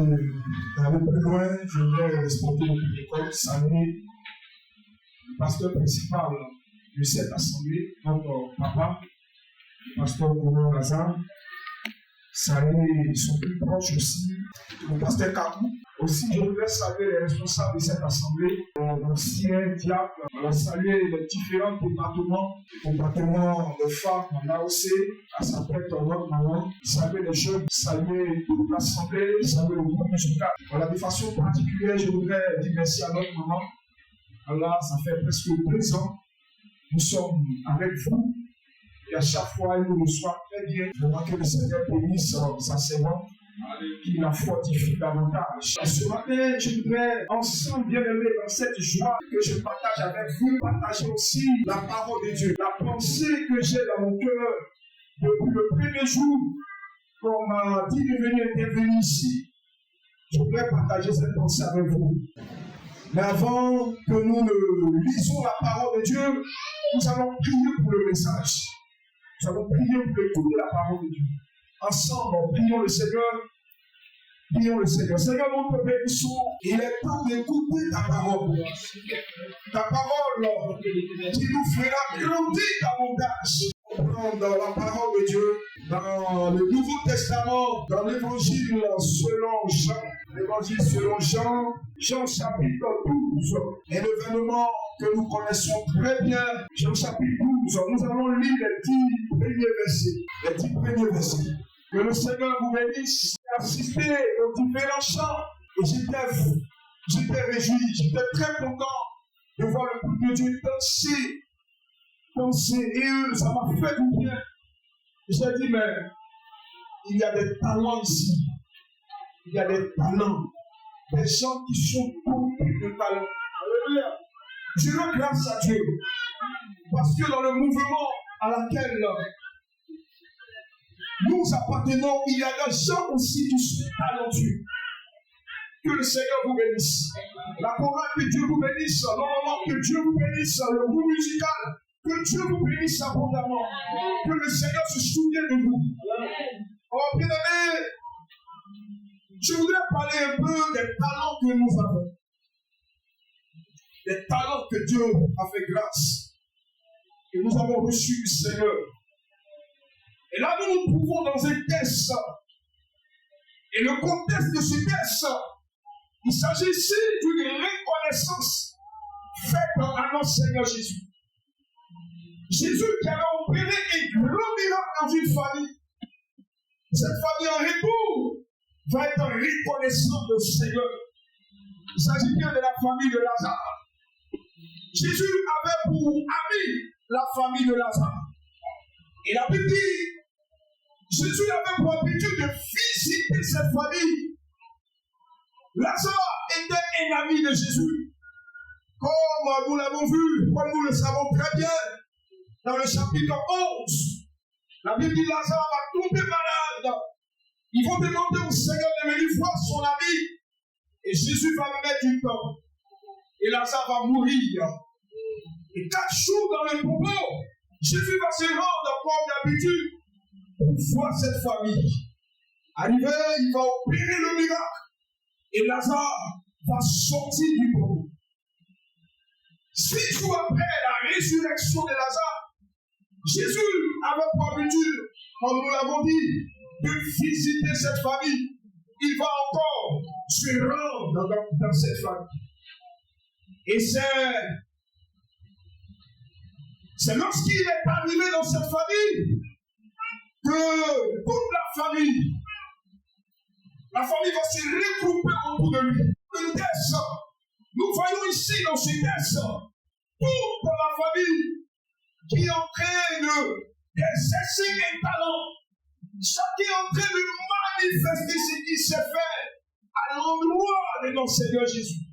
d'aller plus loin, je voudrais respecter le protocole, saluer le pasteur principal de cette assemblée, notre papa, le pasteur Kourou Lazare, saluer son plus proche aussi, le pasteur Kakou. Aussi, je voudrais saluer les responsables de cette assemblée, l'ancien diable, saluer les différents départements de femmes en AOC, à sa tête en notre moment, saluer les jeunes, saluer toute l'assemblée, saluer le groupe musical. Voilà, de façon particulière, je voudrais dire merci à notre maman. Alors, ça fait presque 2 ans, nous sommes avec vous, et à chaque fois, elle nous reçoit très bien. Je vois que le Seigneur bénisse sa servante, qui la fortifie davantage. Ce matin, je voudrais ensemble, bien aimés, dans cette joie que je partage avec vous, partager aussi la parole de Dieu. La pensée que j'ai dans mon cœur depuis le premier jour qu'on m'a dit de venir intervenir ici. Je voudrais partager cette pensée avec vous. Mais avant que nous ne lisons la parole de Dieu, nous allons prier pour le message. Nous allons prier pour écouter la parole de Dieu. Ensemble, prions le Seigneur. Prions le Seigneur. Seigneur, notre bénédiction, il est temps d'écouter ta parole. Ta parole qui nous fera grandir davantage. Dans la parole de Dieu, dans le Nouveau Testament, dans l'évangile selon Jean, l'évangile selon Jean, Jean chapitre 12, un événement que nous connaissons très bien, Jean chapitre 12, nous allons lire les 10 premiers versets. Que le Seigneur vous bénisse, assistez aux différents chants, et j'étais réjoui, j'étais très content de voir le peuple de Dieu penser, et ça m'a fait du bien. J'ai dit, mais il y a des talents ici. Il y a des talents. Des gens qui sont remplis de talents. Alléluia. Je rends grâce à Dieu. Parce que dans le mouvement à laquelle nous appartenons, il y a des gens aussi qui sont talentueux. Que le Seigneur vous bénisse. La chorale, que Dieu vous bénisse. Normalement, que Dieu vous bénisse. Le groupe musical. Que Dieu vous bénisse abondamment. Que le Seigneur se souvienne de vous. Oh, bien aimé, je voudrais parler un peu des talents que nous avons. Des talents que Dieu a fait grâce. Que nous avons reçus du Seigneur. Et là, nous nous trouvons dans un test. Et le contexte de ce test, il s'agit ici d'une reconnaissance faite à notre Seigneur Jésus. Jésus qui avait opéré un grand miracle dans une famille. Cette famille en retour va être reconnaissante au Seigneur. Il s'agit bien de la famille de Lazare. Jésus avait pour ami la famille de Lazare. Et la Bible dit, Jésus avait pour habitude de visiter cette famille. Lazare était un ami de Jésus. Comme nous l'avons vu, comme nous le savons très bien, dans le chapitre 11, la Bible dit Lazare va tomber malade. Ils vont demander au Seigneur de venir voir son ami. Et Jésus va mettre du temps. Et Lazare va mourir. Et 4 jours dans le propos, Jésus va se rendre comme d'habitude pour voir cette famille. Arrivé, il va opérer le miracle. Et Lazare va sortir du propos. 6 jours après la résurrection de Lazare, Jésus avait pour habitude, comme nous l'avons dit, de visiter cette famille. Il va encore se rendre dans cette famille. Et c'est lorsqu'il est arrivé dans cette famille que toute la famille va se regrouper autour de lui. Le test, nous voyons ici dans ce test, toute la famille qui est en train d'exercer un talent, chacun est en train de manifester ce qui s'est fait à l'endroit de notre Seigneur Jésus.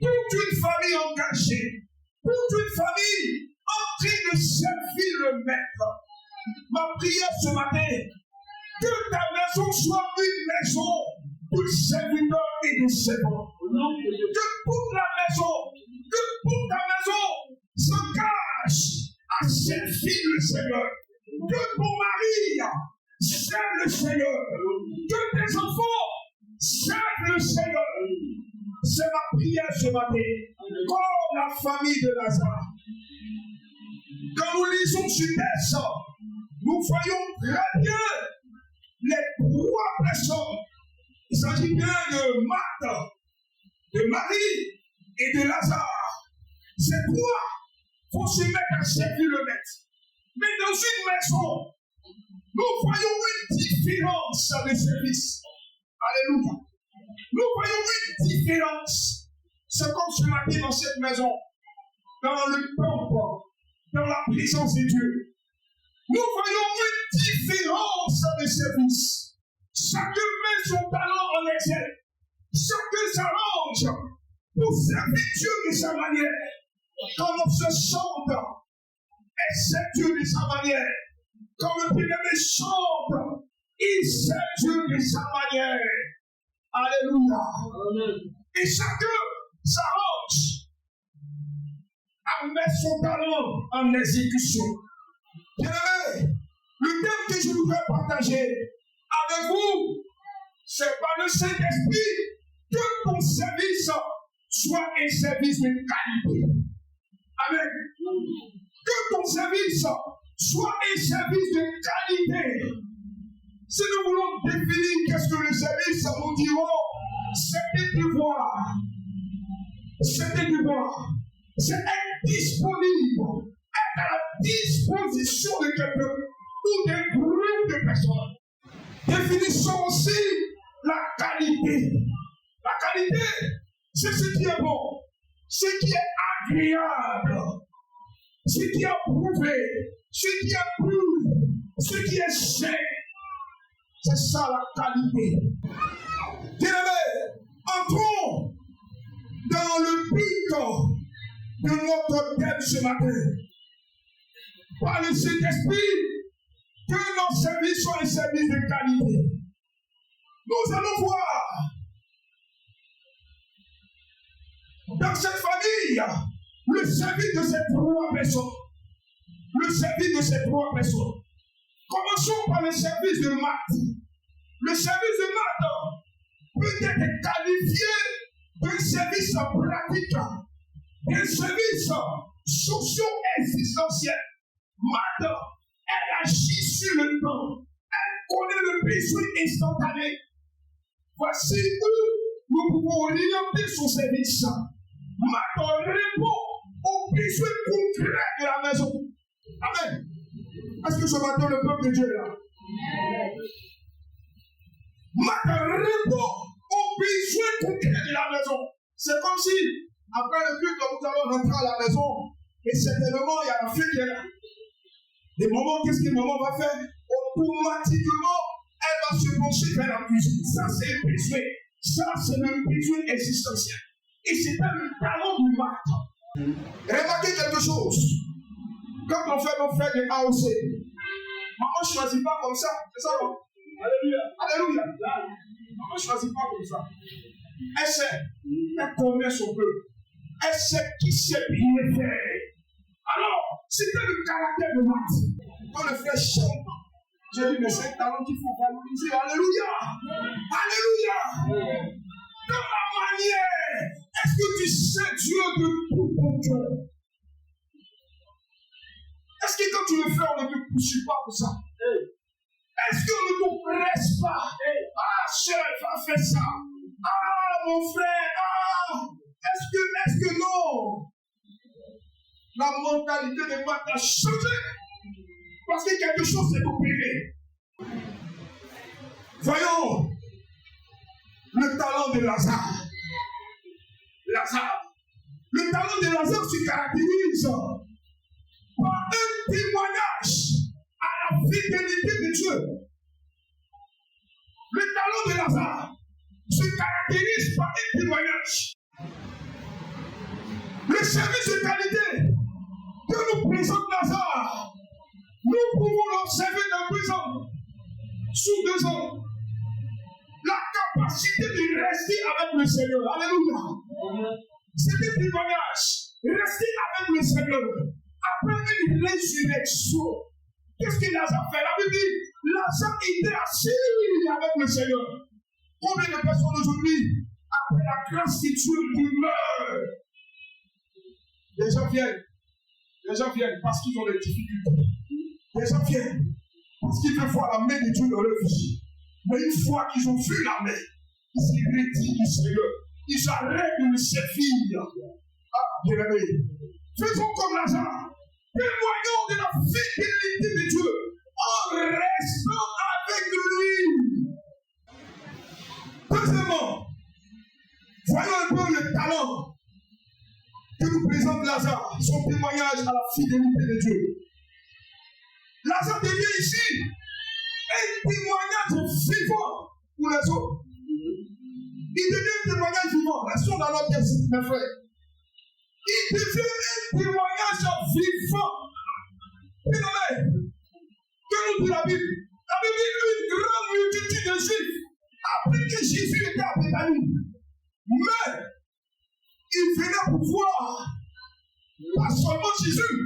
Toute une famille engagée, toute une famille en train de servir le Maître. Ma prière ce matin, que ta maison soit une maison de serviteurs et de servants. Que toute ta maison s'engage à servir le Seigneur. Que ton mari serve le Seigneur. Que tes enfants serve le Seigneur. C'est ma prière ce matin. Comme la famille de Lazare. Quand nous lisons ce texte, nous voyons très bien les trois personnes. Il s'agit bien de Marthe, de Marie et de Lazare. Ces trois vont se mettre à servir le maître. Mais dans une maison, nous voyons une différence de service. Alléluia. Nous voyons une différence. C'est comme ce matin dans cette maison, dans le temple, dans la présence de Dieu. Nous voyons une différence de service. Chacun met son talent en exergue. Chacun s'arrange pour servir Dieu de sa manière. Quand on se chante, elle sert Dieu de sa manière. Quand le bien-aimé chante, il sert Dieu de sa manière. Alléluia. Et chacun s'arrange à mettre son talent en exécution. Bien-aimé, le thème que je voudrais partager avec vous, c'est par le Saint-Esprit que ton service soit un service de qualité. Amen. Que ton service soit un service de qualité. Si nous voulons définir qu'est-ce que le service, nous dirons c'est un devoir. C'est un devoir. C'est être disponible, être à la disposition de quelqu'un ou d'un groupe de personnes. Définissons aussi la qualité. La qualité, c'est ce qui est bon, ce qui est agréable, ce qui est approuvé, ce qui est pur, ce qui est sain. C'est ça la qualité. Bien-aimés, entrons dans le but de notre thème ce matin. Par le Saint-Esprit, que nos services soient un service de qualité. Nous allons voir dans cette famille le service de ces trois personnes. Le service de ces trois personnes. Commençons par le service de Marthe. Le service de Marthe peut être qualifié d'un service pratique, d'un service socio-existentiel. Marthe, elle agit sur le temps. Elle connaît le besoin instantané. Voici où nous pouvons orienter son service. Marthe répond aux besoins concrets de la maison. Amen. Est-ce que ce matin le peuple de Dieu est là? Marthe répond aux besoins concrets de la maison. C'est comme si, après le culte, nous allons rentrer à la maison et certainement il y a la fille qui est là. Et maman, qu'est-ce que maman va faire? Automatiquement, elle va se pencher vers la cuisine. Ça, c'est un besoin. Ça, c'est un besoin existentiel. Et c'est pas le talent du Marthe. Remarquez quelque chose. Quand on fait nos fêtes de AOC, maman ne choisit pas comme ça. C'est ça, non? Alléluia. Alléluia. Maman ne choisit pas comme ça. Elle sait. Elle connaît son peuple. Elle sait qui sait bien faire. Alors, c'était le caractère de Marthe. Quand le frère chante, j'ai dit, mais c'est un talent qu'il faut valoriser. Alléluia. Alléluia. Dans la manière, est-ce que tu sais Dieu de tout ton cœur? Est-ce que quand tu le fais, on ne te poursuit pas pour ça? Est-ce qu'on ne te presse pas? Ah, chef, a fait ça. Ah, mon frère, ah, est-ce que non? La mentalité de Marthe a changé. Parce que quelque chose s'est opéré. Voyons le talent de Lazare. Le talent de Lazare se caractérise par un témoignage à la fidélité de Dieu. Le talent de Lazare se caractérise par un témoignage. Le service de qualité que nous présente Lazare, nous pouvons l'observer dans 2 ans, sous 2 ans. La capacité de rester avec le Seigneur. Alléluia. C'est un témoignage. Rester avec le Seigneur. Après une résurrection. Qu'est-ce que Lazare fait? La Bible dit, Lazare était assis avec le Seigneur. Combien de personnes aujourd'hui, après la grâce de Dieu, meurent? Les gens viennent parce qu'ils ont des difficultés. Les gens viennent parce qu'ils veulent voir la main de Dieu dans leur vie. Mais une fois qu'ils ont vu la main, ils se retirent du Seigneur. Ils arrêtent de le servir. Ah, bien-aimé, faisons comme Lazare. Témoignons de la fidélité de Dieu en restant avec lui. Deuxièmement, voyons un peu le talent que nous présente Lazare, son témoignage à la fidélité de Dieu. Lazare devient ici un témoignage vivant pour les autres. Il devient un témoignage vivant. Restons dans notre texte, mes frères. Il devient un témoignage vivant. Bien-aimé, que nous dit la Bible? La Bible dit une grande multitude de Juifs après que Jésus était à Béthanie. Mais il venait pour voir pas seulement Jésus,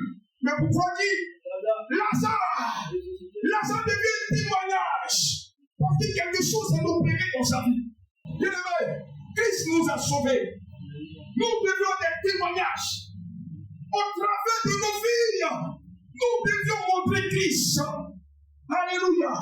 mais pour voir qui? Lazare. Lazare devient un témoignage. Parce que quelque chose s'est opéré dans sa vie. Bien-aimé, Christ nous a sauvés. Nous devions des témoignages. Au travers de nos vies, nous devions montrer Christ. Alléluia.